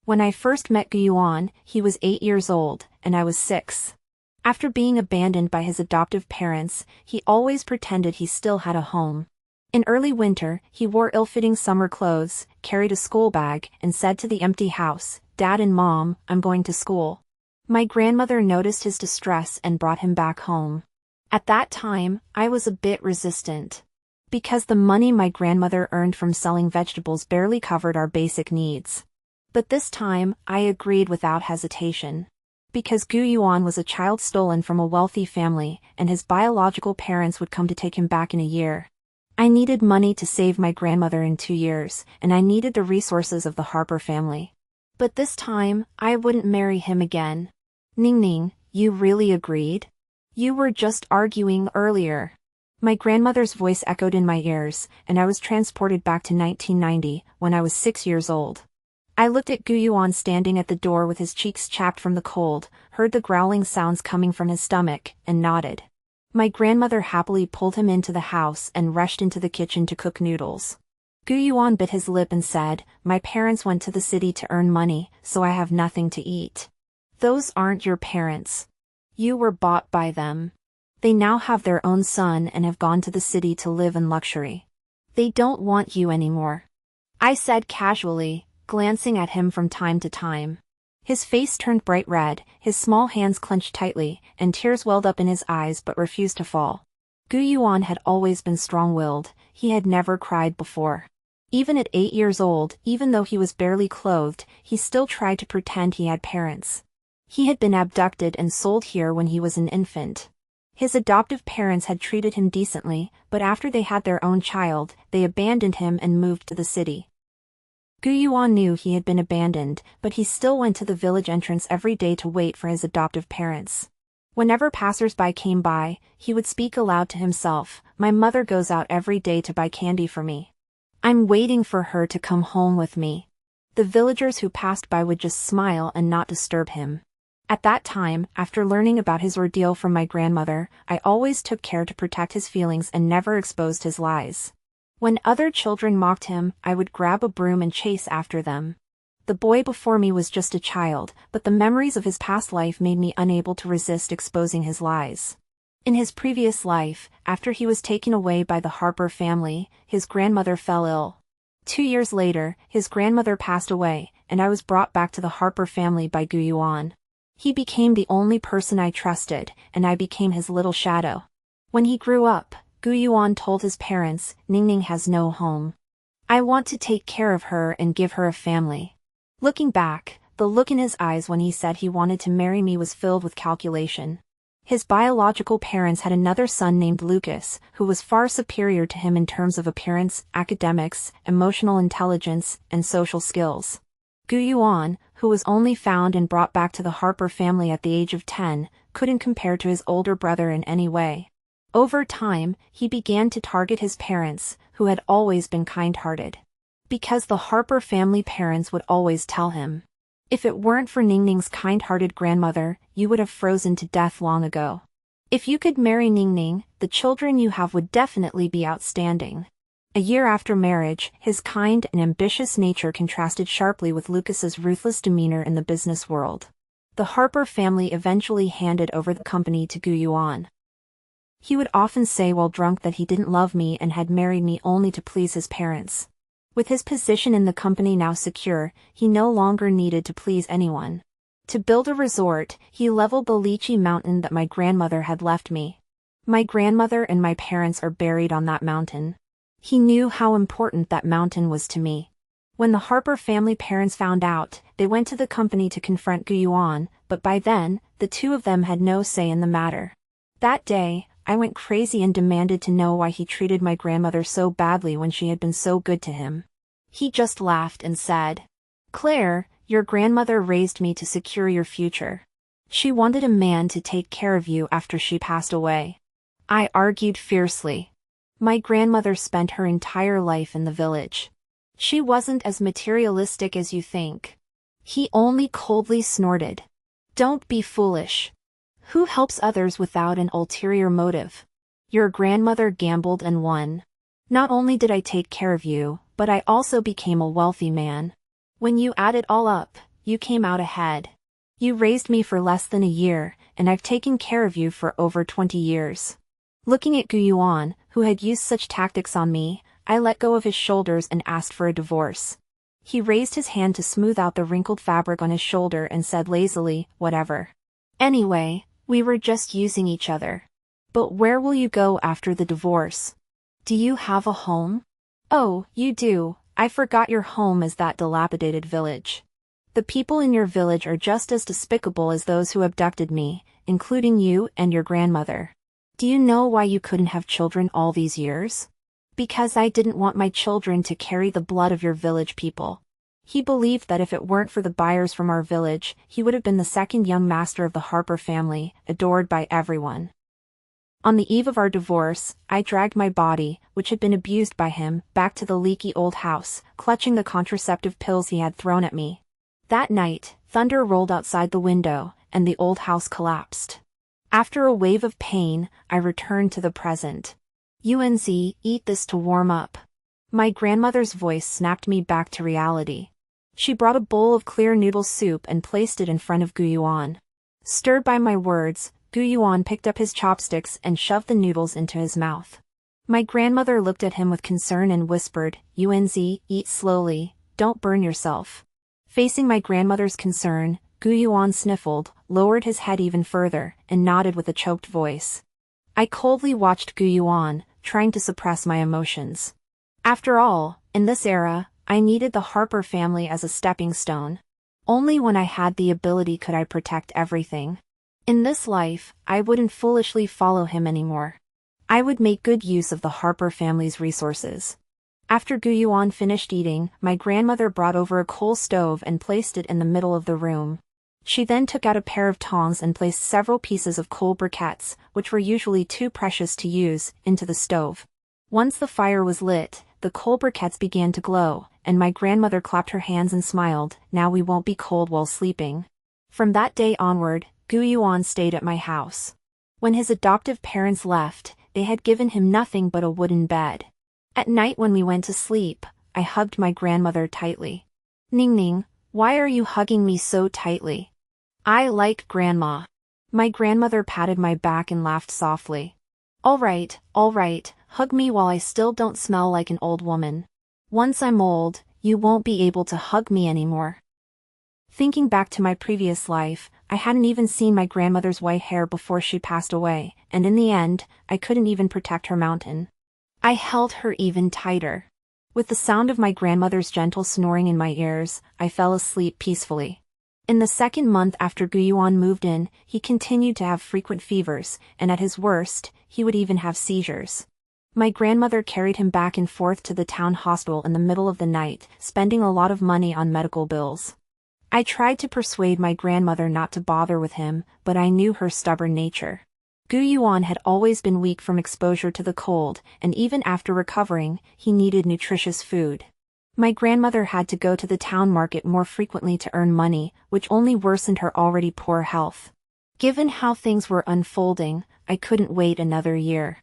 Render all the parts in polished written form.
When I first met Guyuan, he was 8 years old, and I was 6. After being abandoned by his adoptive parents, he always pretended he still had a home. In early winter, he wore ill-fitting summer clothes, carried a school bag, and said to the empty house, "Dad and Mom, I'm going to school." My grandmother noticed his distress and brought him back home. At that time, I was a bit resistant. Because the money my grandmother earned from selling vegetables barely covered our basic needs. But this time, I agreed without hesitation. Because Guyuan was a child stolen from a wealthy family, and his biological parents would come to take him back in a year. I needed money to save my grandmother in 2 years, and I needed the resources of the Harper family. But this time, I wouldn't marry him again. Ningning, you really agreed? You were just arguing earlier. My grandmother's voice echoed in my ears, and I was transported back to 1990, when I was 6 years old. I looked at Guyuan standing at the door with his cheeks chapped from the cold, heard the growling sounds coming from his stomach, and nodded. My grandmother happily pulled him into the house and rushed into the kitchen to cook noodles. Guyuan bit his lip and said, "My parents went to the city to earn money, so I have nothing to eat." "Those aren't your parents. You were bought by them. They now have their own son and have gone to the city to live in luxury. They don't want you anymore," I said casually, glancing at him from time to time. His face turned bright red, his small hands clenched tightly, and tears welled up in his eyes but refused to fall. Guyuan had always been strong-willed, he had never cried before. Even at 8 years old, even though he was barely clothed, he still tried to pretend he had parents. He had been abducted and sold here when he was an infant. His adoptive parents had treated him decently, but after they had their own child, they abandoned him and moved to the city. Guyuan knew he had been abandoned, but he still went to the village entrance every day to wait for his adoptive parents. Whenever passers-by came by, he would speak aloud to himself, "My mother goes out every day to buy candy for me. I'm waiting for her to come home with me." The villagers who passed by would just smile and not disturb him. At that time, after learning about his ordeal from my grandmother, I always took care to protect his feelings and never exposed his lies. When other children mocked him, I would grab a broom and chase after them. The boy before me was just a child, but the memories of his past life made me unable to resist exposing his lies. In his previous life, after he was taken away by the Harper family, his grandmother fell ill. 2 years later, his grandmother passed away, and I was brought back to the Harper family by Guyuan. He became the only person I trusted, and I became his little shadow. When he grew up, Guyuan told his parents, "Ningning has no home. I want to take care of her and give her a family." Looking back, the look in his eyes when he said he wanted to marry me was filled with calculation. His biological parents had another son named Lucas, who was far superior to him in terms of appearance, academics, emotional intelligence, and social skills. Guyuan, who was only found and brought back to the Harper family at the age of 10, couldn't compare to his older brother in any way. Over time, he began to target his parents, who had always been kind-hearted. Because the Harper family parents would always tell him, "If it weren't for Ningning's kind-hearted grandmother, you would have frozen to death long ago. If you could marry Ningning, the children you have would definitely be outstanding." A year after marriage, his kind and ambitious nature contrasted sharply with Lucas's ruthless demeanor in the business world. The Harper family eventually handed over the company to Guyuan. He would often say while drunk that he didn't love me and had married me only to please his parents. With his position in the company now secure, he no longer needed to please anyone. To build a resort, he leveled the lychee mountain that my grandmother had left me. My grandmother and my parents are buried on that mountain. He knew how important that mountain was to me. When the Harper family parents found out, they went to the company to confront Guyuan, but by then, the two of them had no say in the matter. That day, I went crazy and demanded to know why he treated my grandmother so badly when she had been so good to him. He just laughed and said, "Claire, your grandmother raised me to secure your future. She wanted a man to take care of you after she passed away." I argued fiercely. My grandmother spent her entire life in the village. She wasn't as materialistic as you think. He only coldly snorted. "Don't be foolish. Who helps others without an ulterior motive? Your grandmother gambled and won. Not only did I take care of you, but I also became a wealthy man. When you add it all up, you came out ahead. You raised me for less than a year, and I've taken care of you for over 20 years. Looking at Gu Yuan, who had used such tactics on me, I let go of his shoulders and asked for a divorce. He raised his hand to smooth out the wrinkled fabric on his shoulder and said lazily, "Whatever. Anyway, we were just using each other. But where will you go after the divorce? Do you have a home?" "Oh, you do. I forgot your home is that dilapidated village. The people in your village are just as despicable as those who abducted me, including you and your grandmother. Do you know why you couldn't have children all these years? Because I didn't want my children to carry the blood of your village people." He believed that if it weren't for the buyers from our village, he would have been the second young master of the Harper family, adored by everyone. On the eve of our divorce, I dragged my body, which had been abused by him, back to the leaky old house, clutching the contraceptive pills he had thrown at me. That night, thunder rolled outside the window, and the old house collapsed. After a wave of pain, I returned to the present. "UNZ, eat this to warm up." My grandmother's voice snapped me back to reality. She brought a bowl of clear noodle soup and placed it in front of Gu Yuan. Stirred by my words, Gu Yuan picked up his chopsticks and shoved the noodles into his mouth. My grandmother looked at him with concern and whispered, "UNZ, eat slowly, don't burn yourself." Facing my grandmother's concern, Gu Yuan sniffled, lowered his head even further, and nodded with a choked voice. I coldly watched Gu Yuan, trying to suppress my emotions. After all, in this era, I needed the Harper family as a stepping stone. Only when I had the ability could I protect everything. In this life, I wouldn't foolishly follow him anymore. I would make good use of the Harper family's resources. After Gu Yuan finished eating, my grandmother brought over a coal stove and placed it in the middle of the room. She then took out a pair of tongs and placed several pieces of coal briquettes, which were usually too precious to use, into the stove. Once the fire was lit, the coal briquettes began to glow, and my grandmother clapped her hands and smiled, "Now we won't be cold while sleeping." From that day onward, Gu Yuan stayed at my house. When his adoptive parents left, they had given him nothing but a wooden bed. At night when we went to sleep, I hugged my grandmother tightly. "Ning Ning, why are you hugging me so tightly?" "I like Grandma." My grandmother patted my back and laughed softly. All right, hug me while I still don't smell like an old woman. Once I'm old, you won't be able to hug me anymore." Thinking back to my previous life, I hadn't even seen my grandmother's white hair before she passed away, and in the end, I couldn't even protect her mountain. I held her even tighter. With the sound of my grandmother's gentle snoring in my ears, I fell asleep peacefully. In the second month after Gu Yuan moved in, he continued to have frequent fevers, and at his worst, he would even have seizures. My grandmother carried him back and forth to the town hospital in the middle of the night, spending a lot of money on medical bills. I tried to persuade my grandmother not to bother with him, but I knew her stubborn nature. Gu Yuan had always been weak from exposure to the cold, and even after recovering, he needed nutritious food. My grandmother had to go to the town market more frequently to earn money, which only worsened her already poor health. Given how things were unfolding, I couldn't wait another year.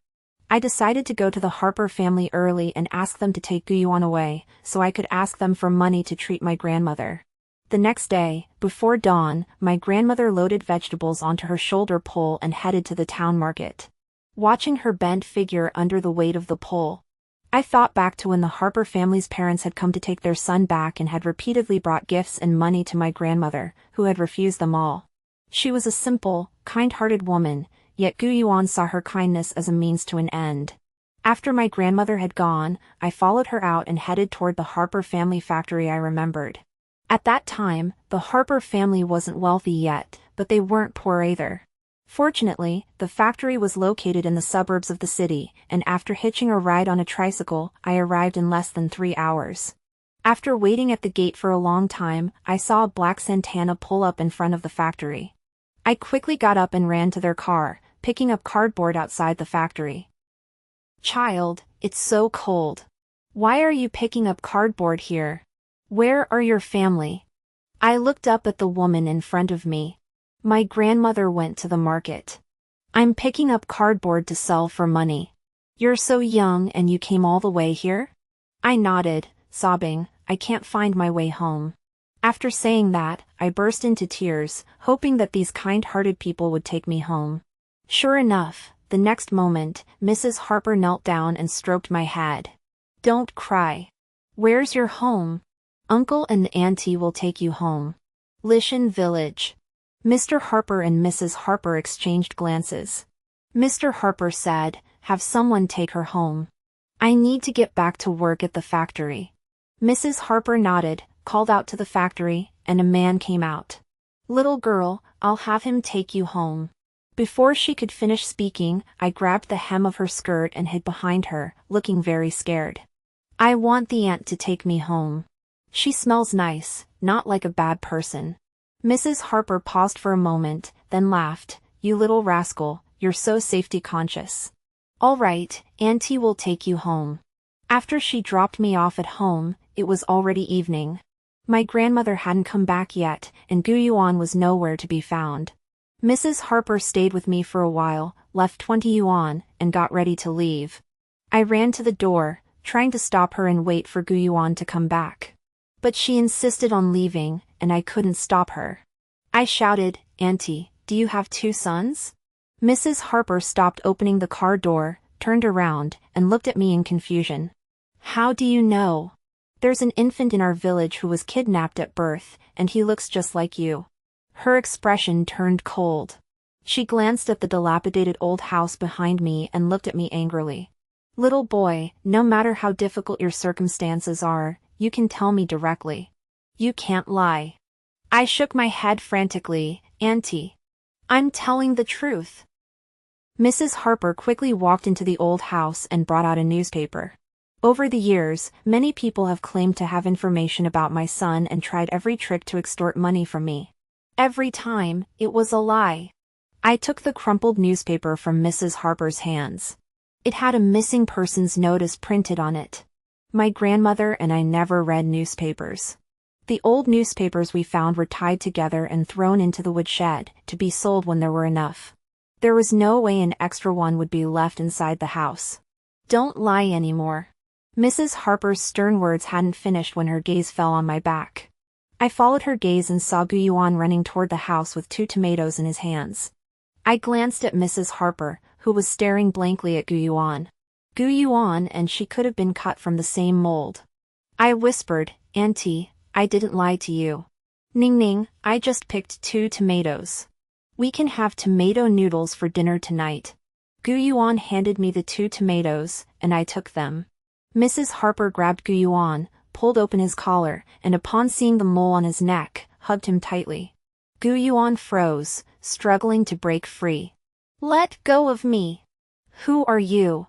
I decided to go to the Harper family early and ask them to take Gu Yuan away, so I could ask them for money to treat my grandmother. The next day, before dawn, my grandmother loaded vegetables onto her shoulder pole and headed to the town market. Watching her bent figure under the weight of the pole, I thought back to when the Harper family's parents had come to take their son back and had repeatedly brought gifts and money to my grandmother, who had refused them all. She was a simple, kind-hearted woman, yet Gu Yuan saw her kindness as a means to an end. After my grandmother had gone, I followed her out and headed toward the Harper family factory I remembered. At that time, the Harper family wasn't wealthy yet, but they weren't poor either. Fortunately, the factory was located in the suburbs of the city, and after hitching a ride on a tricycle, I arrived in less than 3 hours. After waiting at the gate for a long time, I saw a black Santana pull up in front of the factory. I quickly got up and ran to their car, picking up cardboard outside the factory. "Child, it's so cold. Why are you picking up cardboard here? Where are your family?" I looked up at the woman in front of me. My grandmother went to the market. "I'm picking up cardboard to sell for money. You're so young and you came all the way here?" I nodded, sobbing, "I can't find my way home." After saying that, I burst into tears, hoping that these kind-hearted people would take me home. Sure enough, the next moment, Mrs. Harper knelt down and stroked my head. "Don't cry. Where's your home? Uncle and Auntie will take you home. Lishan Village." Mr. Harper and Mrs. Harper exchanged glances. Mr. Harper said, "Have someone take her home. I need to get back to work at the factory." Mrs. Harper nodded, called out to the factory, and a man came out. "Little girl, I'll have him take you home." Before she could finish speaking, I grabbed the hem of her skirt and hid behind her, looking very scared. "I want the aunt to take me home. She smells nice, not like a bad person." Mrs. Harper paused for a moment, then laughed. "You little rascal, you're so safety conscious. All right, Auntie will take you home." After she dropped me off at home, it was already evening. My grandmother hadn't come back yet, and Gu Yuan was nowhere to be found. Mrs. Harper stayed with me for a while, left 20 yuan, and got ready to leave. I ran to the door, trying to stop her and wait for Gu Yuan to come back. But she insisted on leaving, and I couldn't stop her. I shouted, "Auntie, do you have 2 sons?" Mrs. Harper stopped opening the car door, turned around, and looked at me in confusion. "How do you know? There's an infant in our village who was kidnapped at birth, and he looks just like you." Her expression turned cold. She glanced at the dilapidated old house behind me and looked at me angrily. "Little boy, no matter how difficult your circumstances are, you can tell me directly. You can't lie." I shook my head frantically. "Auntie, I'm telling the truth." Mrs. Harper quickly walked into the old house and brought out a newspaper. Over the years, many people have claimed to have information about my son and tried every trick to extort money from me. Every time, it was a lie. I took the crumpled newspaper from Mrs. Harper's hands. It had a missing persons notice printed on it. My grandmother and I never read newspapers. The old newspapers we found were tied together and thrown into the woodshed, to be sold when there were enough. There was no way an extra one would be left inside the house. "Don't lie anymore." Mrs. Harper's stern words hadn't finished when her gaze fell on my back. I followed her gaze and saw Gu Yuan running toward the house with 2 tomatoes in his hands. I glanced at Mrs. Harper, who was staring blankly at Gu Yuan. Gu Yuan and she could have been cut from the same mold. I whispered, "Auntie, I didn't lie to you. Ning Ning, I just picked 2 tomatoes. We can have tomato noodles for dinner tonight." Gu Yuan handed me the 2 tomatoes, and I took them. Mrs. Harper grabbed Gu Yuan, pulled open his collar, and upon seeing the mole on his neck, hugged him tightly. Gu Yuan froze, struggling to break free. "Let go of me. Who are you?"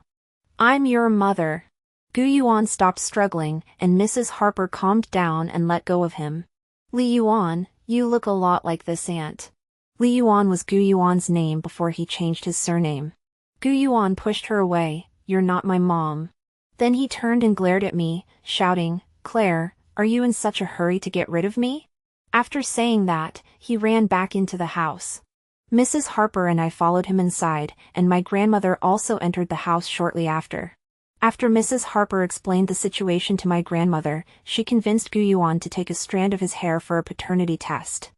"I'm your mother." Gu Yuan stopped struggling, and Mrs. Harper calmed down and let go of him. "Li Yuan, you look a lot like this aunt." Li Yuan was Gu Yuan's name before he changed his surname. Gu Yuan pushed her away. "You're not my mom." Then he turned and glared at me, shouting, "Claire, are you in such a hurry to get rid of me?" After saying that, he ran back into the house. Mrs. Harper and I followed him inside, and my grandmother also entered the house shortly after. After Mrs. Harper explained the situation to my grandmother, she convinced Gu Yuan to take a strand of his hair for a paternity test.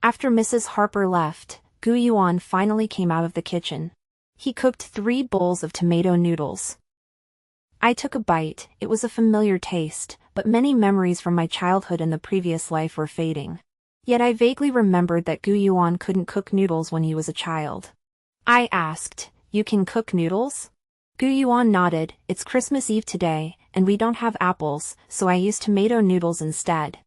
After Mrs. Harper left, Gu Yuan finally came out of the kitchen. He cooked 3 bowls of tomato noodles. I took a bite. It was a familiar taste, but many memories from my childhood and the previous life were fading. Yet I vaguely remembered that Gu Yuan couldn't cook noodles when he was a child. I asked, "You can cook noodles?" Gu Yuan nodded. "It's Christmas Eve today, and we don't have apples, so I use tomato noodles instead."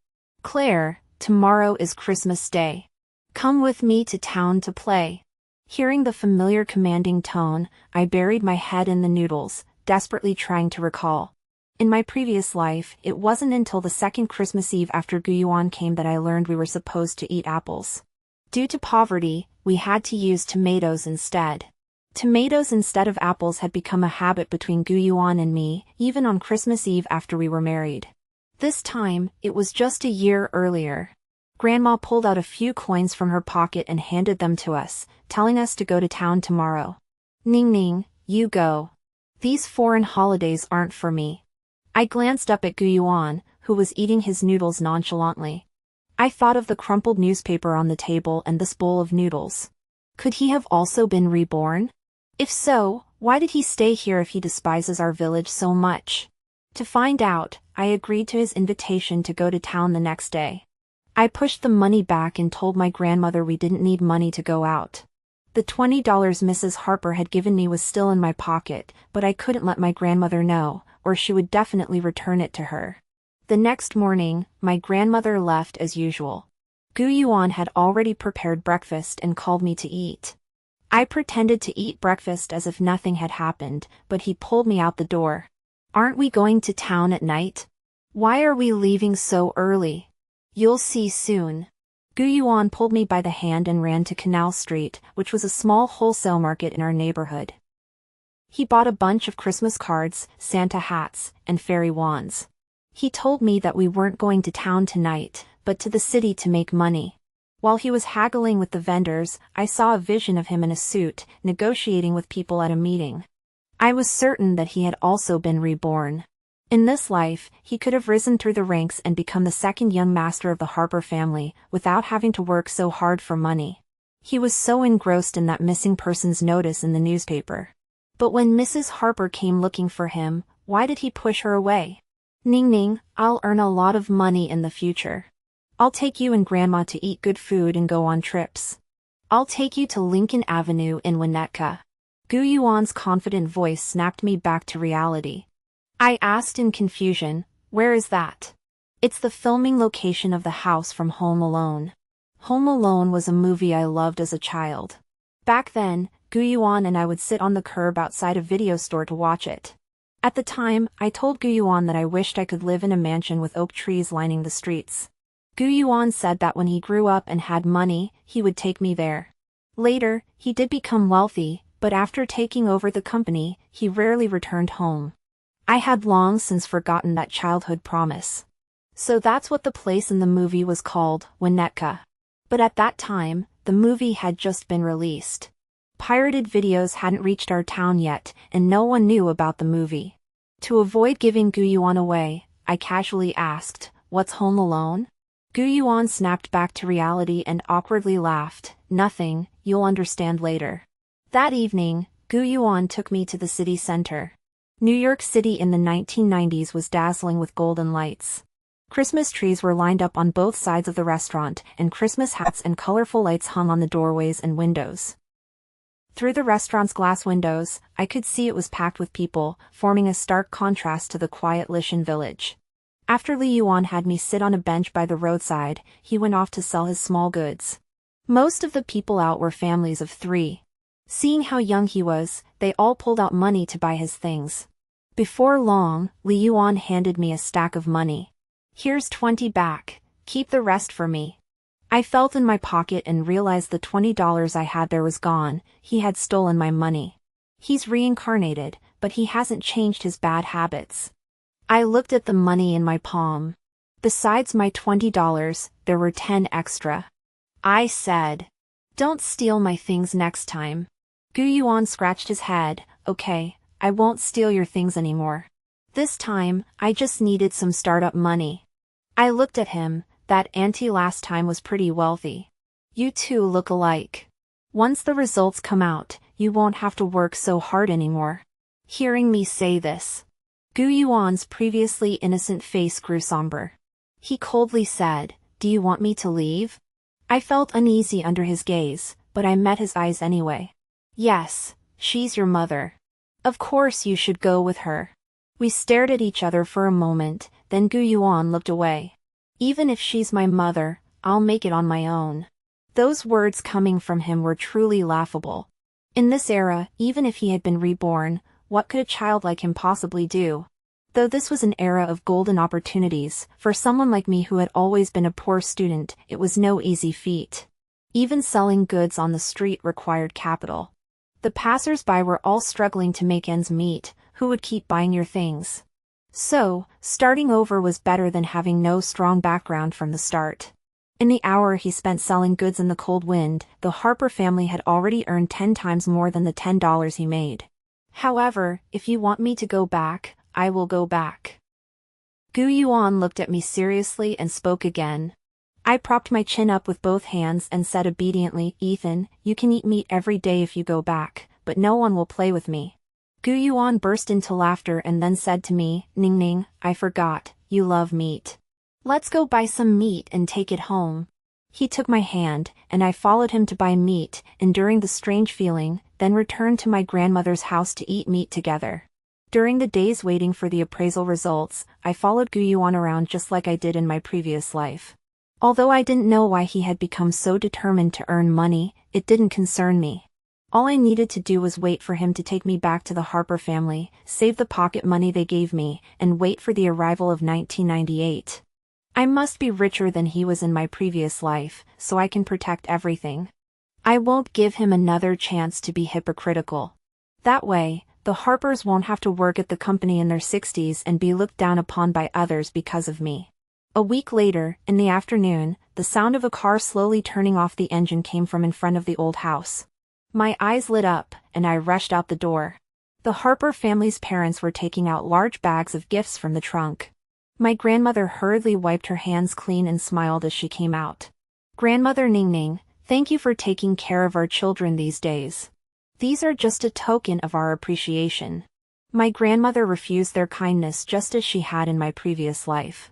"Claire, tomorrow is Christmas Day. Come with me to town to play." Hearing the familiar commanding tone, I buried my head in the noodles, desperately trying to recall. In my previous life, it wasn't until the second Christmas Eve after Gu Yuan came that I learned we were supposed to eat apples. Due to poverty, we had to use tomatoes instead. Tomatoes instead of apples had become a habit between Gu Yuan and me, even on Christmas Eve after we were married. This time, it was just a year earlier. Grandma pulled out a few coins from her pocket and handed them to us, telling us to go to town tomorrow. "Ning Ning, you go. These foreign holidays aren't for me." I glanced up at Gu Yuan, who was eating his noodles nonchalantly. I thought of the crumpled newspaper on the table and this bowl of noodles. Could he have also been reborn? If so, why did he stay here if he despises our village so much? To find out, I agreed to his invitation to go to town the next day. I pushed the money back and told my grandmother we didn't need money to go out. The $20 Mrs. Harper had given me was still in my pocket, but I couldn't let my grandmother know, or she would definitely return it to her. The next morning, my grandmother left as usual. Gu Yuan had already prepared breakfast and called me to eat. I pretended to eat breakfast as if nothing had happened, but he pulled me out the door. Aren't we going to town at night? Why are we leaving so early? You'll see soon. Gu Yuan pulled me by the hand and ran to Canal Street, which was a small wholesale market in our neighborhood. He bought a bunch of Christmas cards, Santa hats, and fairy wands. He told me that we weren't going to town tonight, but to the city to make money. While he was haggling with the vendors, I saw a vision of him in a suit, negotiating with people at a meeting. I was certain that he had also been reborn. In this life, he could have risen through the ranks and become the second young master of the Harper family, without having to work so hard for money. He was so engrossed in that missing person's notice in the newspaper. But when Mrs. Harper came looking for him, why did he push her away? Ning Ning, I'll earn a lot of money in the future. I'll take you and Grandma to eat good food and go on trips. I'll take you to Lincoln Avenue in Winnetka. Gu Yuan's confident voice snapped me back to reality. I asked in confusion, where is that? It's the filming location of the house from Home Alone. Home Alone was a movie I loved as a child. Back then, Gu Yuan and I would sit on the curb outside a video store to watch it. At the time, I told Gu Yuan that I wished I could live in a mansion with oak trees lining the streets. Gu Yuan said that when he grew up and had money, he would take me there. Later, he did become wealthy, but after taking over the company, he rarely returned home. I had long since forgotten that childhood promise. So that's what the place in the movie was called, Winnetka. But at that time, the movie had just been released. Pirated videos hadn't reached our town yet, and no one knew about the movie. To avoid giving Gu Yuan away, I casually asked, "What's Home Alone?" Gu Yuan snapped back to reality and awkwardly laughed, "Nothing, you'll understand later." That evening, Gu Yuan took me to the city center. New York City in the 1990s was dazzling with golden lights. Christmas trees were lined up on both sides of the restaurant, and Christmas hats and colorful lights hung on the doorways and windows. Through the restaurant's glass windows, I could see it was packed with people, forming a stark contrast to the quiet Lishan village. After Li Yuan had me sit on a bench by the roadside, he went off to sell his small goods. Most of the people out were families of 3. Seeing how young he was, they all pulled out money to buy his things. Before long, Li Yuan handed me a stack of money. "Here's 20 back, keep the rest for me." I felt in my pocket and realized the $20 I had there was gone. He had stolen my money. He's reincarnated, but he hasn't changed his bad habits. I looked at the money in my palm. Besides my $20, there were 10 extra. I said, "Don't steal my things next time." Gu Yuan scratched his head, "Okay, I won't steal your things anymore. This time, I just needed some startup money." I looked at him. That auntie last time was pretty wealthy. You two look alike. Once the results come out, you won't have to work so hard anymore. Hearing me say this, Gu Yuan's previously innocent face grew somber. He coldly said, "Do you want me to leave?" I felt uneasy under his gaze, but I met his eyes anyway. "Yes, she's your mother. Of course you should go with her." We stared at each other for a moment, then Gu Yuan looked away. "Even if she's my mother, I'll make it on my own." Those words coming from him were truly laughable. In this era, even if he had been reborn, what could a child like him possibly do? Though this was an era of golden opportunities, for someone like me who had always been a poor student, it was no easy feat. Even selling goods on the street required capital. The passers-by were all struggling to make ends meet. Who would keep buying your things? So, starting over was better than having no strong background from the start. In the hour he spent selling goods in the cold wind, the Harper family had already earned 10 times more than the $10 he made. "However, if you want me to go back, I will go back." Gu Yuan looked at me seriously and spoke again. I propped my chin up with both hands and said obediently, Ethan, you can eat meat every day if you go back, but no one will play with me. Gu Yuan burst into laughter and then said to me, Ning Ning, I forgot, you love meat. Let's go buy some meat and take it home. He took my hand, and I followed him to buy meat, enduring the strange feeling, then returned to my grandmother's house to eat meat together. During the days waiting for the appraisal results, I followed Gu Yuan around just like I did in my previous life. Although I didn't know why he had become so determined to earn money, it didn't concern me. All I needed to do was wait for him to take me back to the Harper family, save the pocket money they gave me, and wait for the arrival of 1998. I must be richer than he was in my previous life, so I can protect everything. I won't give him another chance to be hypocritical. That way, the Harpers won't have to work at the company in their 60s and be looked down upon by others because of me. A week later, in the afternoon, the sound of a car slowly turning off the engine came from in front of the old house. My eyes lit up, and I rushed out the door. The Harper family's parents were taking out large bags of gifts from the trunk. My grandmother hurriedly wiped her hands clean and smiled as she came out. Grandmother Ning Ning, thank you for taking care of our children these days. These are just a token of our appreciation. My grandmother refused their kindness just as she had in my previous life.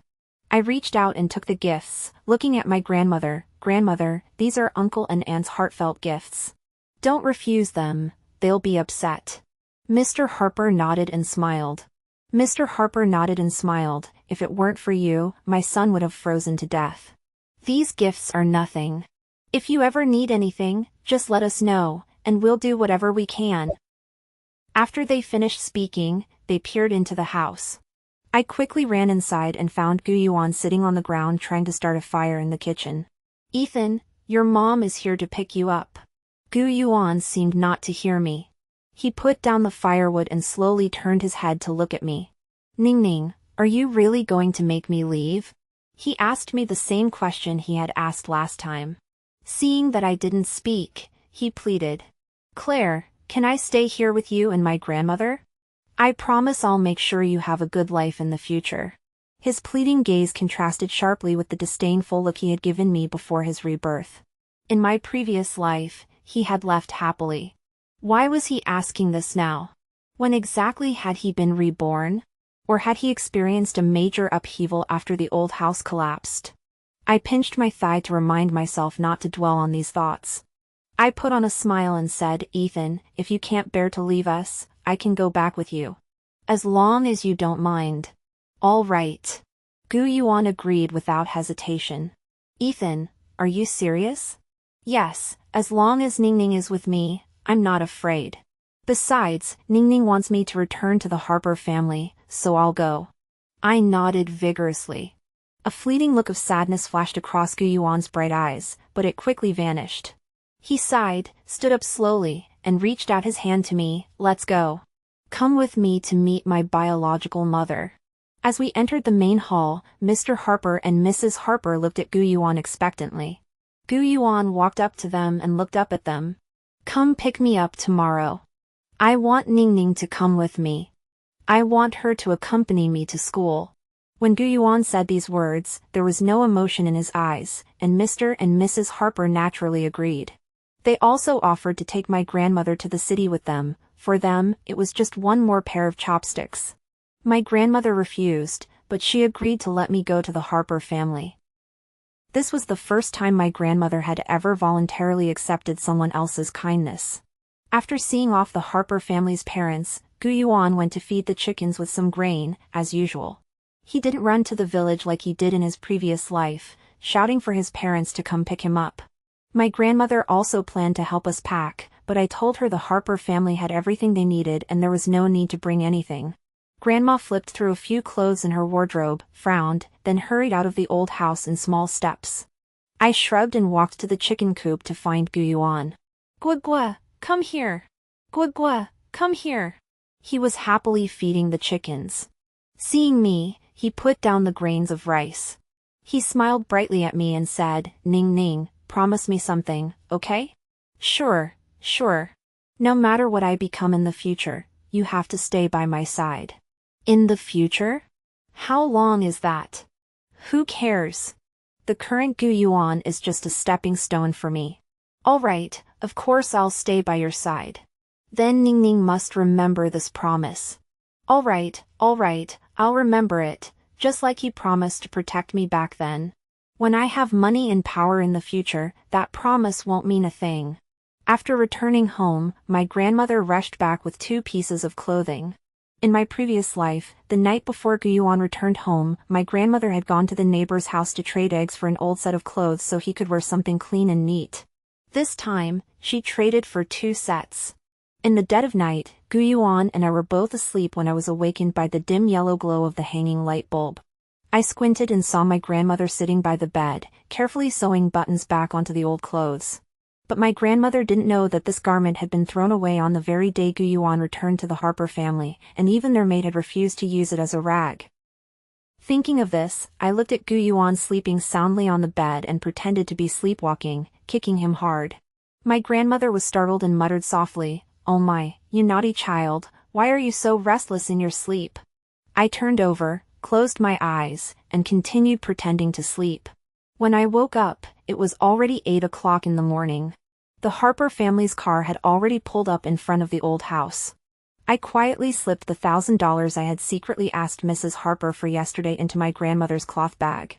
I reached out and took the gifts, looking at my grandmother. Grandmother, these are Uncle and Aunt's heartfelt gifts. Don't refuse them, they'll be upset. Mr. Harper nodded and smiled. Mr. Harper nodded and smiled, if it weren't for you, my son would have frozen to death. These gifts are nothing. If you ever need anything, just let us know, and we'll do whatever we can. After they finished speaking, they peered into the house. I quickly ran inside and found Gu Yuan sitting on the ground trying to start a fire in the kitchen. Ethan, your mom is here to pick you up. Gu Yuan seemed not to hear me. He put down the firewood and slowly turned his head to look at me. Ning Ning, are you really going to make me leave? He asked me the same question he had asked last time. Seeing that I didn't speak, he pleaded. Claire, can I stay here with you and my grandmother? I promise I'll make sure you have a good life in the future. His pleading gaze contrasted sharply with the disdainful look he had given me before his rebirth. In my previous life, he had left happily. Why was he asking this now? When exactly had he been reborn? Or had he experienced a major upheaval after the old house collapsed? I pinched my thigh to remind myself not to dwell on these thoughts. I put on a smile and said, Ethan, if you can't bear to leave us, I can go back with you. As long as you don't mind. All right. Gu Yuan agreed without hesitation. Ethan, are you serious? Yes, as long as Ning Ning is with me, I'm not afraid. Besides, Ning Ning wants me to return to the Harper family, so I'll go. I nodded vigorously. A fleeting look of sadness flashed across Gu Yuan's bright eyes, but it quickly vanished. He sighed, stood up slowly, and reached out his hand to me. Let's go. Come with me to meet my biological mother. As we entered the main hall, Mr. Harper and Mrs. Harper looked at Gu Yuan expectantly. Gu Yuan walked up to them and looked up at them. Come pick me up tomorrow. I want Ning Ning to come with me. I want her to accompany me to school. When Gu Yuan said these words, there was no emotion in his eyes, and Mr. and Mrs. Harper naturally agreed. They also offered to take my grandmother to the city with them. For them, it was just one more pair of chopsticks. My grandmother refused, but she agreed to let me go to the Harper family. This was the first time my grandmother had ever voluntarily accepted someone else's kindness. After seeing off the Harper family's parents, Gu Yuan went to feed the chickens with some grain, as usual. He didn't run to the village like he did in his previous life, shouting for his parents to come pick him up. My grandmother also planned to help us pack, but I told her the Harper family had everything they needed and there was no need to bring anything. Grandma flipped through a few clothes in her wardrobe, frowned, then hurried out of the old house in small steps. I shrugged and walked to the chicken coop to find Gu Yuan. Gua, come here. Gua, come here. He was happily feeding the chickens. Seeing me, he put down the grains of rice. He smiled brightly at me and said, Ning Ning, promise me something, okay? Sure. No matter what I become in the future, you have to stay by my side. In the future? How long is that? Who cares? The current Gu Yuan is just a stepping stone for me. Alright, of course I'll stay by your side. Then Ning Ning must remember this promise. Alright, I'll remember it, just like he promised to protect me back then. When I have money and power in the future, that promise won't mean a thing. After returning home, my grandmother rushed back with 2 pieces of clothing. In my previous life, the night before Gu Yuan returned home, my grandmother had gone to the neighbor's house to trade eggs for an old set of clothes so he could wear something clean and neat. This time, she traded for 2 sets. In the dead of night, Gu Yuan and I were both asleep when I was awakened by the dim yellow glow of the hanging light bulb. I squinted and saw my grandmother sitting by the bed, carefully sewing buttons back onto the old clothes. But my grandmother didn't know that this garment had been thrown away on the very day Gu Yuan returned to the Harper family, and even their maid had refused to use it as a rag. Thinking of this, I looked at Gu Yuan sleeping soundly on the bed and pretended to be sleepwalking, kicking him hard. My grandmother was startled and muttered softly, "Oh my, you naughty child, why are you so restless in your sleep?" I turned over, closed my eyes, and continued pretending to sleep. When I woke up, it was already 8 o'clock in the morning. The Harper family's car had already pulled up in front of the old house. I quietly slipped the $1,000 I had secretly asked Mrs. Harper for yesterday into my grandmother's cloth bag.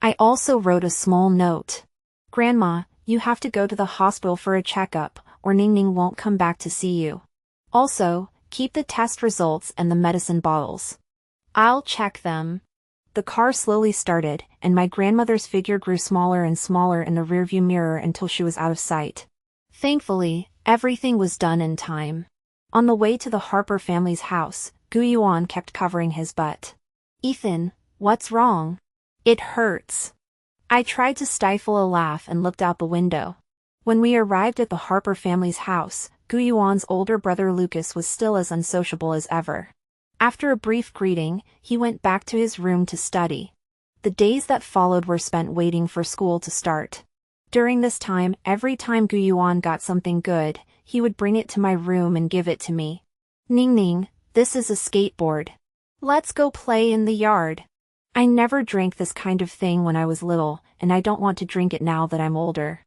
I also wrote a small note. "Grandma, you have to go to the hospital for a checkup, or Ning Ning won't come back to see you. Also, keep the test results and the medicine bottles. I'll check them." The car slowly started, and my grandmother's figure grew smaller and smaller in the rearview mirror until she was out of sight. Thankfully, everything was done in time. On the way to the Harper family's house, Gu Yuan kept covering his butt. "Ethan, what's wrong? It hurts." I tried to stifle a laugh and looked out the window. When we arrived at the Harper family's house, Gu Yuan's older brother Lucas was still as unsociable as ever. After a brief greeting, he went back to his room to study. The days that followed were spent waiting for school to start. During this time, every time Gu Yuan got something good, he would bring it to my room and give it to me. "Ning Ning, this is a skateboard. Let's go play in the yard." I never drank this kind of thing when I was little, and I don't want to drink it now that I'm older.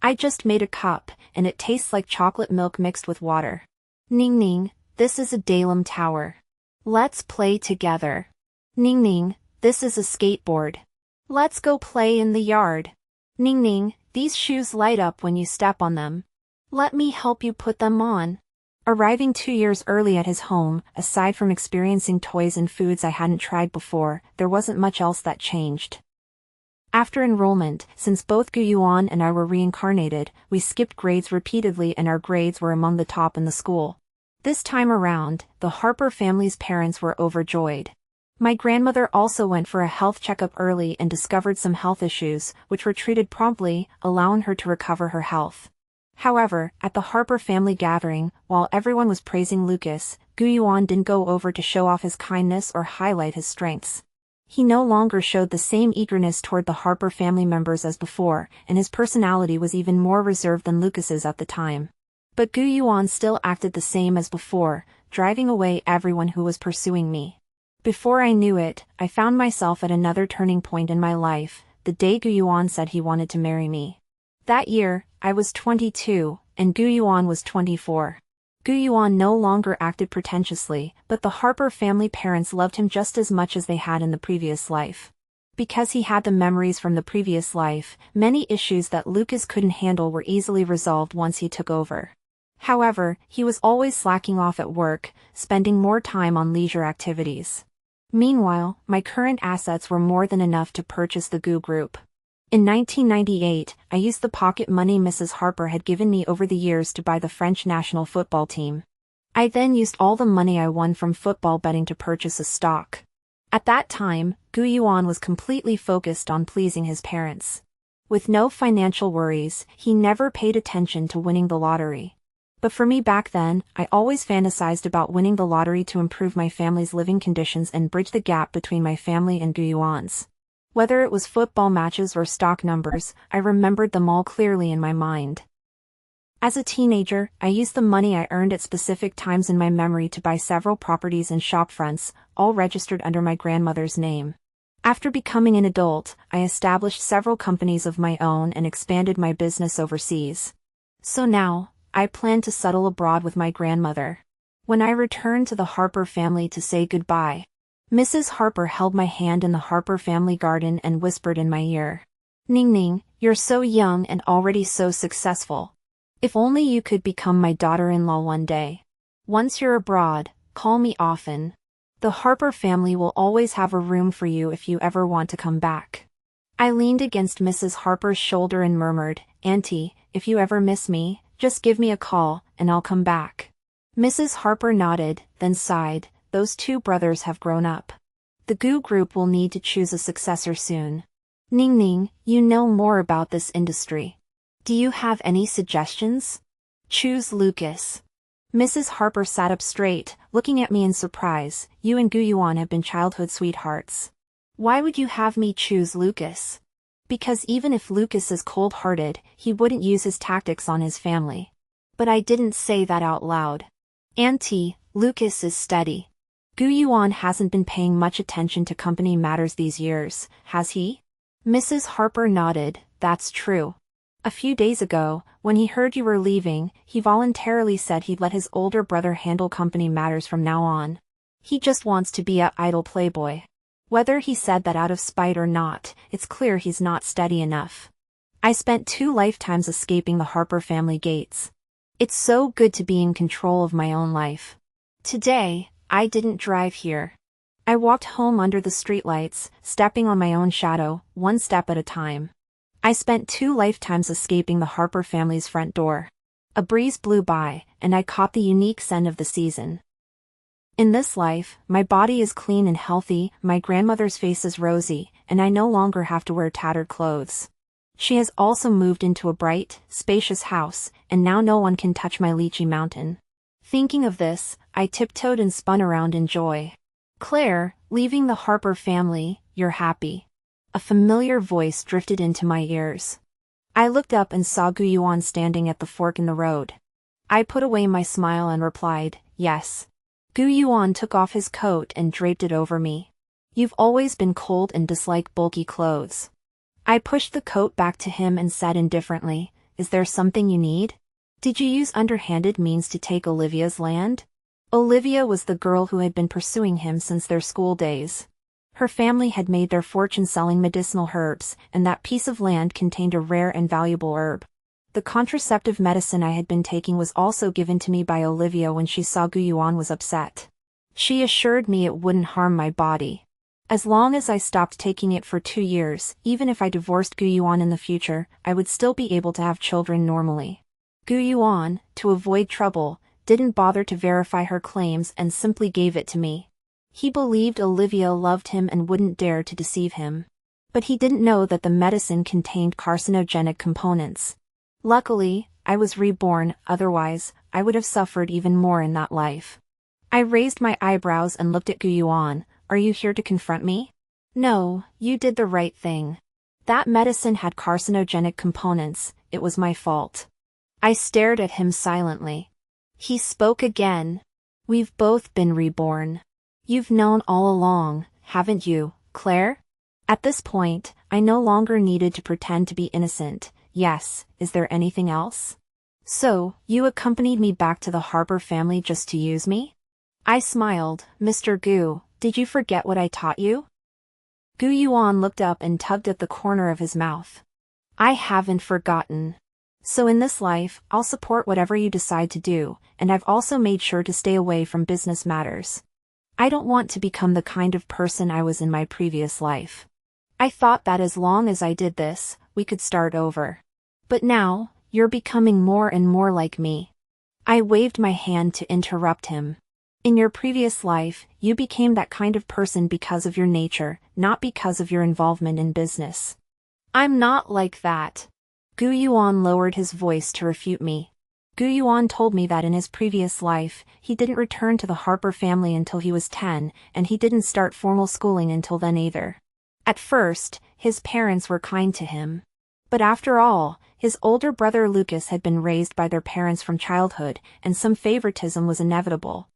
I just made a cup, and it tastes like chocolate milk mixed with water. "Ning Ning, this is a Dalim tower. Let's play together." "Ning Ning, this is a skateboard. Let's go play in the yard." "Ning Ning, these shoes light up when you step on them. Let me help you put them on." Arriving 2 years early at his home, aside from experiencing toys and foods I hadn't tried before, there wasn't much else that changed. After enrollment, since both Gu Yuan and I were reincarnated, we skipped grades repeatedly and our grades were among the top in the school. This time around, the Harper family's parents were overjoyed. My grandmother also went for a health checkup early and discovered some health issues, which were treated promptly, allowing her to recover her health. However, at the Harper family gathering, while everyone was praising Lucas, Gu Yuan didn't go over to show off his kindness or highlight his strengths. He no longer showed the same eagerness toward the Harper family members as before, and his personality was even more reserved than Lucas's at the time. But Gu Yuan still acted the same as before, driving away everyone who was pursuing me. Before I knew it, I found myself at another turning point in my life, the day Gu Yuan said he wanted to marry me. That year, I was 22, and Gu Yuan was 24. Gu Yuan no longer acted pretentiously, but the Harper family parents loved him just as much as they had in the previous life. Because he had the memories from the previous life, many issues that Lucas couldn't handle were easily resolved once he took over. However, he was always slacking off at work, spending more time on leisure activities. Meanwhile, my current assets were more than enough to purchase the Gu Group. In 1998, I used the pocket money Mrs. Harper had given me over the years to buy the French national football team. I then used all the money I won from football betting to purchase a stock. At that time, Gu Yuan was completely focused on pleasing his parents. With no financial worries, he never paid attention to winning the lottery. But for me back then, I always fantasized about winning the lottery to improve my family's living conditions and bridge the gap between my family and Gu Yuan's. Whether it was football matches or stock numbers, I remembered them all clearly in my mind. As a teenager, I used the money I earned at specific times in my memory to buy several properties and shop fronts, all registered under my grandmother's name. After becoming an adult, I established several companies of my own and expanded my business overseas. So now, I plan to settle abroad with my grandmother. When I returned to the Harper family to say goodbye, Mrs. Harper held my hand in the Harper family garden and whispered in my ear, "Ning Ning, you're so young and already so successful. If only you could become my daughter-in-law one day. Once you're abroad, call me often. The Harper family will always have a room for you if you ever want to come back." I leaned against Mrs. Harper's shoulder and murmured, "Auntie, if you ever miss me, just give me a call, and I'll come back." Mrs. Harper nodded, then sighed, "Those two brothers have grown up. The Gu group will need to choose a successor soon. Ning Ning, you know more about this industry. Do you have any suggestions? Choose Lucas." Mrs. Harper sat up straight, looking at me in surprise. "You and Gu Yuan have been childhood sweethearts. Why would you have me choose Lucas?" "Because even if Lucas is cold-hearted, he wouldn't use his tactics on his family." But I didn't say that out loud. "Auntie, Lucas is steady. Gu Yuan hasn't been paying much attention to company matters these years, has he?" Mrs. Harper nodded, "That's true. A few days ago, when he heard you were leaving, he voluntarily said he'd let his older brother handle company matters from now on. He just wants to be a idle playboy. Whether he said that out of spite or not, it's clear he's not steady enough. I spent 2 lifetimes escaping the Harper family gates. It's so good to be in control of my own life. Today, I didn't drive here. I walked home under the streetlights, stepping on my own shadow, one step at a time. I spent 2 lifetimes escaping the Harper family's front door. A breeze blew by, and I caught the unique scent of the season. In this life, my body is clean and healthy, my grandmother's face is rosy, and I no longer have to wear tattered clothes. She has also moved into a bright, spacious house, and now no one can touch my lychee mountain. Thinking of this, I tiptoed and spun around in joy. "Claire, leaving the Harper family, you're happy." A familiar voice drifted into my ears. I looked up and saw Gu Yuan standing at the fork in the road. I put away my smile and replied, "Yes." Gu Yuan took off his coat and draped it over me. "You've always been cold and dislike bulky clothes." I pushed the coat back to him and said indifferently, "Is there something you need? Did you use underhanded means to take Olivia's land?" Olivia was the girl who had been pursuing him since their school days. Her family had made their fortune selling medicinal herbs, and that piece of land contained a rare and valuable herb. The contraceptive medicine I had been taking was also given to me by Olivia when she saw Gu Yuan was upset. She assured me it wouldn't harm my body. As long as I stopped taking it for 2 years, even if I divorced Gu Yuan in the future, I would still be able to have children normally. Gu Yuan, to avoid trouble, didn't bother to verify her claims and simply gave it to me. He believed Olivia loved him and wouldn't dare to deceive him. But he didn't know that the medicine contained carcinogenic components. Luckily, I was reborn, otherwise, I would have suffered even more in that life. I raised my eyebrows and looked at Gu Yuan. "Are you here to confront me?" "No, you did the right thing. That medicine had carcinogenic components, it was my fault." I stared at him silently. He spoke again. "We've both been reborn. You've known all along, haven't you, Claire?" At this point, I no longer needed to pretend to be innocent. "Yes, is there anything else?" "So, you accompanied me back to the Harper family just to use me?" I smiled. "Mr. Gu, did you forget what I taught you?" Gu Yuan looked up and tugged at the corner of his mouth. "I haven't forgotten. So in this life, I'll support whatever you decide to do, and I've also made sure to stay away from business matters. I don't want to become the kind of person I was in my previous life. I thought that as long as I did this, we could start over. But now, you're becoming more and more like me." I waved my hand to interrupt him. "In your previous life, you became that kind of person because of your nature, not because of your involvement in business." "I'm not like that." Gu Yuan lowered his voice to refute me. Gu Yuan told me that in his previous life, he didn't return to the Harper family until he was 10, and he didn't start formal schooling until then either. At first, his parents were kind to him. But after all, his older brother Lucas had been raised by their parents from childhood, and some favoritism was inevitable.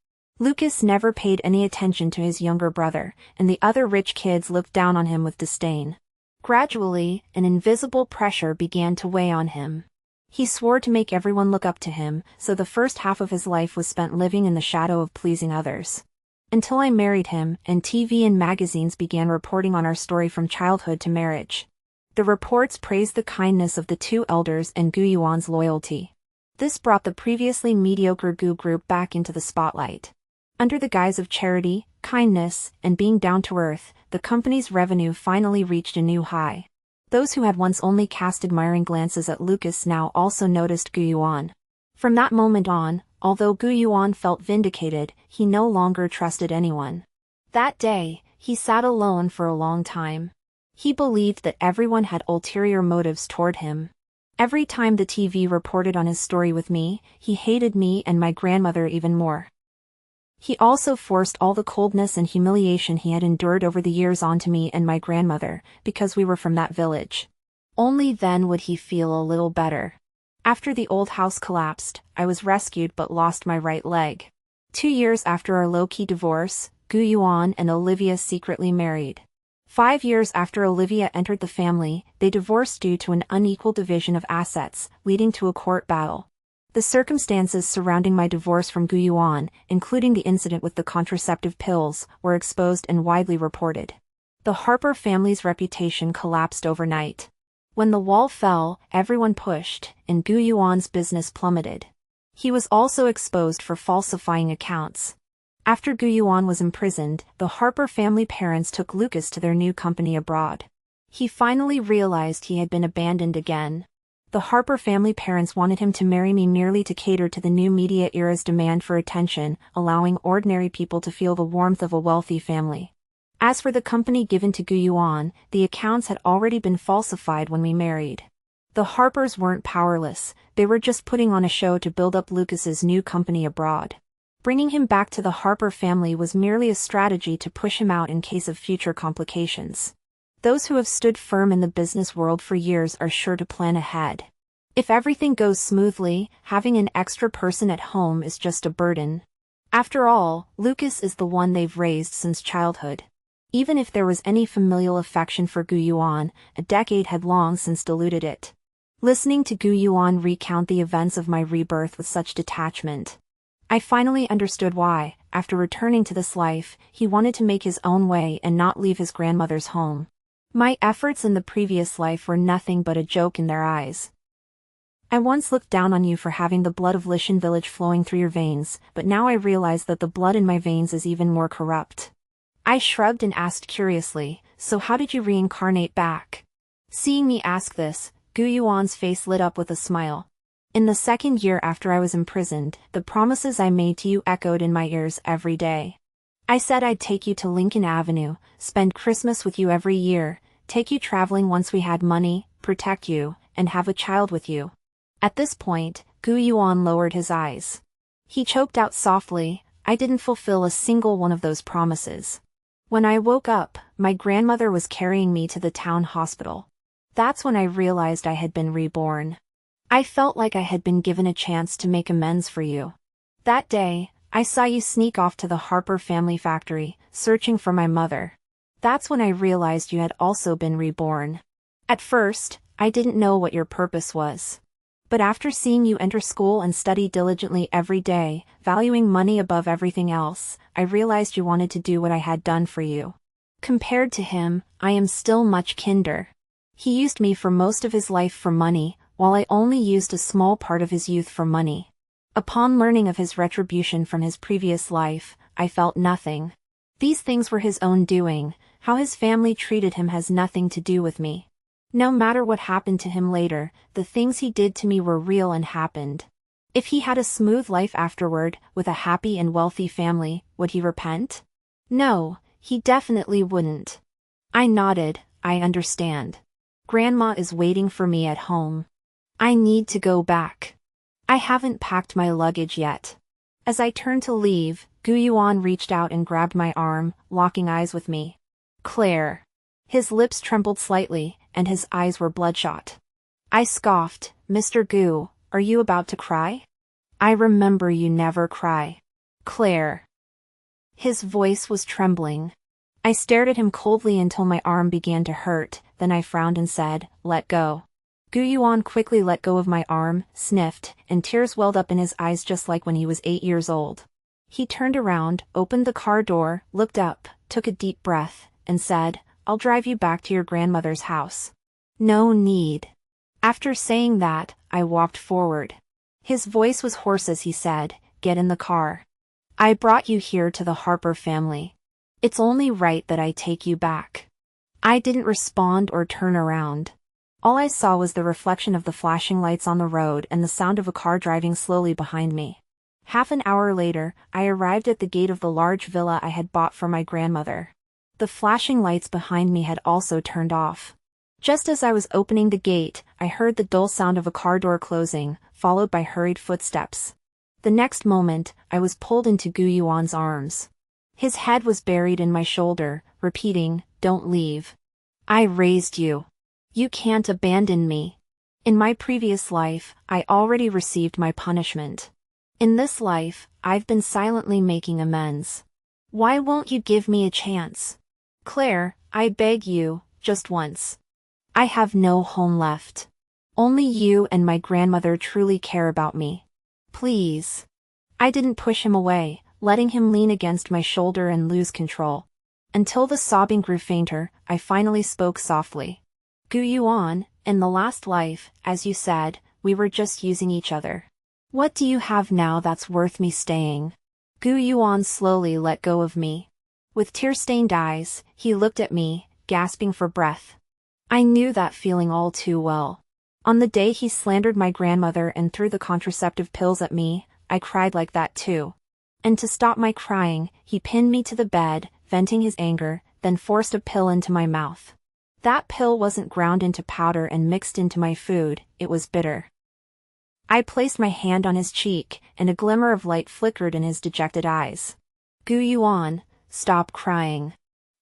Lucas never paid any attention to his younger brother, and the other rich kids looked down on him with disdain. Gradually, an invisible pressure began to weigh on him. He swore to make everyone look up to him, so the first half of his life was spent living in the shadow of pleasing others. Until I married him, and TV and magazines began reporting on our story from childhood to marriage. The reports praised the kindness of the two elders and Gu Yuan's loyalty. This brought the previously mediocre Gu group back into the spotlight. Under the guise of charity, kindness, and being down to earth, the company's revenue finally reached a new high. Those who had once only cast admiring glances at Lucas now also noticed Gu Yuan. From that moment on, although Gu Yuan felt vindicated, he no longer trusted anyone. That day, he sat alone for a long time. He believed that everyone had ulterior motives toward him. Every time the TV reported on his story with me, he hated me and my grandmother even more. He also forced all the coldness and humiliation he had endured over the years onto me and my grandmother, because we were from that village. Only then would he feel a little better. After the old house collapsed, I was rescued but lost my right leg. 2 years after our low-key divorce, Gu Yuan and Olivia secretly married. 5 years after Olivia entered the family, they divorced due to an unequal division of assets, leading to a court battle. The circumstances surrounding my divorce from Gu Yuan, including the incident with the contraceptive pills, were exposed and widely reported. The Harper family's reputation collapsed overnight. When the wall fell, everyone pushed, and Gu Yuan's business plummeted. He was also exposed for falsifying accounts. After Gu Yuan was imprisoned, the Harper family parents took Lucas to their new company abroad. He finally realized he had been abandoned again. The Harper family parents wanted him to marry me merely to cater to the new media era's demand for attention, allowing ordinary people to feel the warmth of a wealthy family. As for the company given to Gu Yuan, the accounts had already been falsified when we married. The Harpers weren't powerless, they were just putting on a show to build up Lucas's new company abroad. Bringing him back to the Harper family was merely a strategy to push him out in case of future complications. Those who have stood firm in the business world for years are sure to plan ahead. If everything goes smoothly, having an extra person at home is just a burden. After all, Lucas is the one they've raised since childhood. Even if there was any familial affection for Gu Yuan, a decade had long since diluted it. Listening to Gu Yuan recount the events of my rebirth with such detachment, I finally understood why, after returning to this life, he wanted to make his own way and not leave his grandmother's home. My efforts in the previous life were nothing but a joke in their eyes. I once looked down on you for having the blood of Lishan village flowing through your veins, but now I realize that the blood in my veins is even more corrupt. I shrugged and asked curiously, so how did you reincarnate back? Seeing me ask this, Gu Yuan's face lit up with a smile. In the 2nd year after I was imprisoned, the promises I made to you echoed in my ears every day. I said I'd take you to Lincoln Avenue, spend Christmas with you every year, take you traveling once we had money, protect you, and have a child with you. At this point, Gu Yuan lowered his eyes. He choked out softly, I didn't fulfill a single one of those promises. When I woke up, my grandmother was carrying me to the town hospital. That's when I realized I had been reborn. I felt like I had been given a chance to make amends for you. That day, I saw you sneak off to the Harper family factory, searching for my mother. That's when I realized you had also been reborn. At first, I didn't know what your purpose was. But after seeing you enter school and study diligently every day, valuing money above everything else, I realized you wanted to do what I had done for you. Compared to him, I am still much kinder. He used me for most of his life for money, while I only used a small part of his youth for money. Upon learning of his retribution from his previous life, I felt nothing. These things were his own doing, how his family treated him has nothing to do with me. No matter what happened to him later, the things he did to me were real and happened. If he had a smooth life afterward, with a happy and wealthy family, would he repent? No, he definitely wouldn't. I nodded, I understand. Grandma is waiting for me at home. I need to go back. I haven't packed my luggage yet. As I turned to leave, Gu Yuan reached out and grabbed my arm, locking eyes with me. Claire. His lips trembled slightly, and his eyes were bloodshot. I scoffed, Mr. Gu, are you about to cry? I remember you never cry. Claire. His voice was trembling. I stared at him coldly until my arm began to hurt, then I frowned and said, "Let go." Gu Yuan quickly let go of my arm, sniffed, and tears welled up in his eyes just like when he was 8 years old. He turned around, opened the car door, looked up, took a deep breath, and said, "I'll drive you back to your grandmother's house." "No need." After saying that, I walked forward. His voice was hoarse as he said, "Get in the car. I brought you here to the Harper family. It's only right that I take you back." I didn't respond or turn around. All I saw was the reflection of the flashing lights on the road and the sound of a car driving slowly behind me. Half an hour later, I arrived at the gate of the large villa I had bought for my grandmother. The flashing lights behind me had also turned off. Just as I was opening the gate, I heard the dull sound of a car door closing, followed by hurried footsteps. The next moment, I was pulled into Gu Yuan's arms. His head was buried in my shoulder, repeating, "Don't leave. I raised you. You can't abandon me." In my previous life, I already received my punishment. In this life, I've been silently making amends. Why won't you give me a chance? Claire, I beg you, just once. I have no home left. Only you and my grandmother truly care about me. Please. I didn't push him away, letting him lean against my shoulder and lose control. Until the sobbing grew fainter, I finally spoke softly. "Gu Yuan, in the last life, as you said, we were just using each other. What do you have now that's worth me staying?" Gu Yuan slowly let go of me. With tear-stained eyes, he looked at me, gasping for breath. I knew that feeling all too well. On the day he slandered my grandmother and threw the contraceptive pills at me, I cried like that too. And to stop my crying, he pinned me to the bed, venting his anger, then forced a pill into my mouth. That pill wasn't ground into powder and mixed into my food, it was bitter. I placed my hand on his cheek, and a glimmer of light flickered in his dejected eyes. "Gu Yuan, stop crying.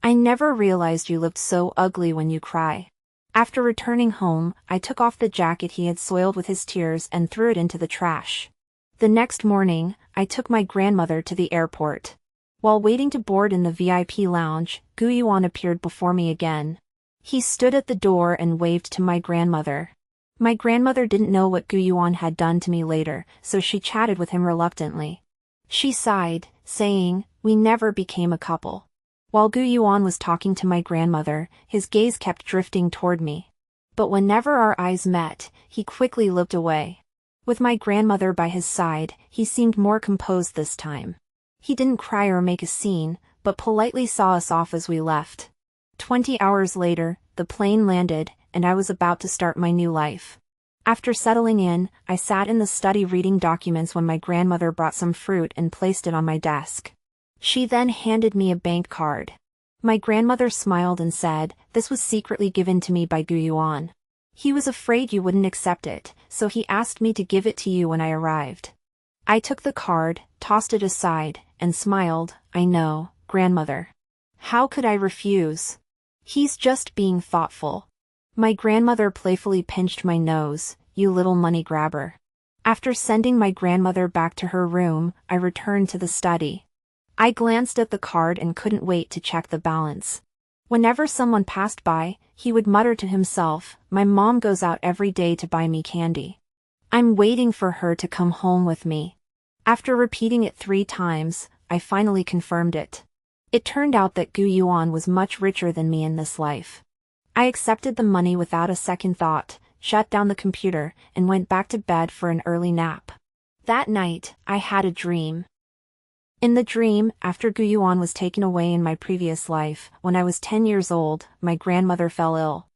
I never realized you looked so ugly when you cry." After returning home, I took off the jacket he had soiled with his tears and threw it into the trash. The next morning, I took my grandmother to the airport. While waiting to board in the VIP lounge, Gu Yuan appeared before me again. He stood at the door and waved to my grandmother. My grandmother didn't know what Gu Yuan had done to me later, so she chatted with him reluctantly. She sighed, saying, "We never became a couple." While Gu Yuan was talking to my grandmother, his gaze kept drifting toward me. But whenever our eyes met, he quickly looked away. With my grandmother by his side, he seemed more composed this time. He didn't cry or make a scene, but politely saw us off as we left. 20 hours later, the plane landed, and I was about to start my new life. After settling in, I sat in the study reading documents when my grandmother brought some fruit and placed it on my desk. She then handed me a bank card. My grandmother smiled and said, "This was secretly given to me by Gu Yuan. He was afraid you wouldn't accept it, so he asked me to give it to you when I arrived." I took the card, tossed it aside, and smiled. "I know, grandmother. How could I refuse? He's just being thoughtful." My grandmother playfully pinched my nose, "You little money grabber." After sending my grandmother back to her room, I returned to the study. I glanced at the card and couldn't wait to check the balance. Whenever someone passed by, he would mutter to himself, "My mom goes out every day to buy me candy. I'm waiting for her to come home with me." After repeating it 3 times, I finally confirmed it. It turned out that Gu Yuan was much richer than me in this life. I accepted the money without a second thought, shut down the computer, and went back to bed for an early nap. That night, I had a dream. In the dream, after Gu Yuan was taken away in my previous life, when I was 10 years old, my grandmother fell ill.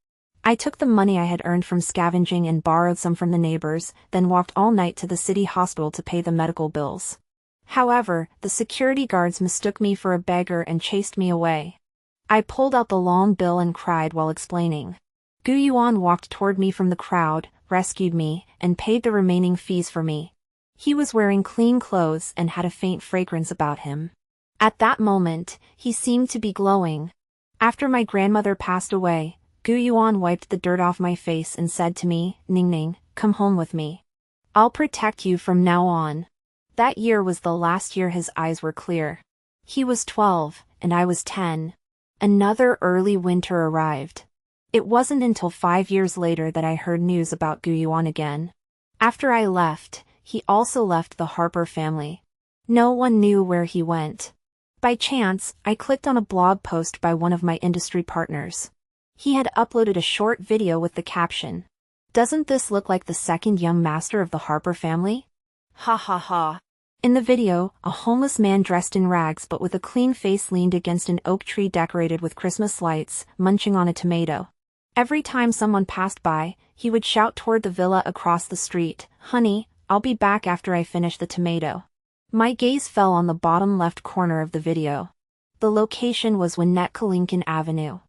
I took the money I had earned from scavenging and borrowed some from the neighbors, then walked all night to the city hospital to pay the medical bills. However, the security guards mistook me for a beggar and chased me away. I pulled out the long bill and cried while explaining. Gu Yuan walked toward me from the crowd, rescued me, and paid the remaining fees for me. He was wearing clean clothes and had a faint fragrance about him. At that moment, he seemed to be glowing. After my grandmother passed away, Gu Yuan wiped the dirt off my face and said to me, "Ning Ning, come home with me. I'll protect you from now on." That year was the last year his eyes were clear. He was 12, and I was 10. Another early winter arrived. It wasn't until 5 years later that I heard news about Guyuan again. After I left, he also left the Harper family. No one knew where he went. By chance, I clicked on a blog post by one of my industry partners. He had uploaded a short video with the caption, "Doesn't this look like the second young master of the Harper family?" Ha ha ha. In the video, a homeless man dressed in rags but with a clean face leaned against an oak tree decorated with Christmas lights, munching on a tomato. Every time someone passed by, he would shout toward the villa across the street, "Honey, I'll be back after I finish the tomato." My gaze fell on the bottom left corner of the video. The location was Winnett Kalinkin Avenue.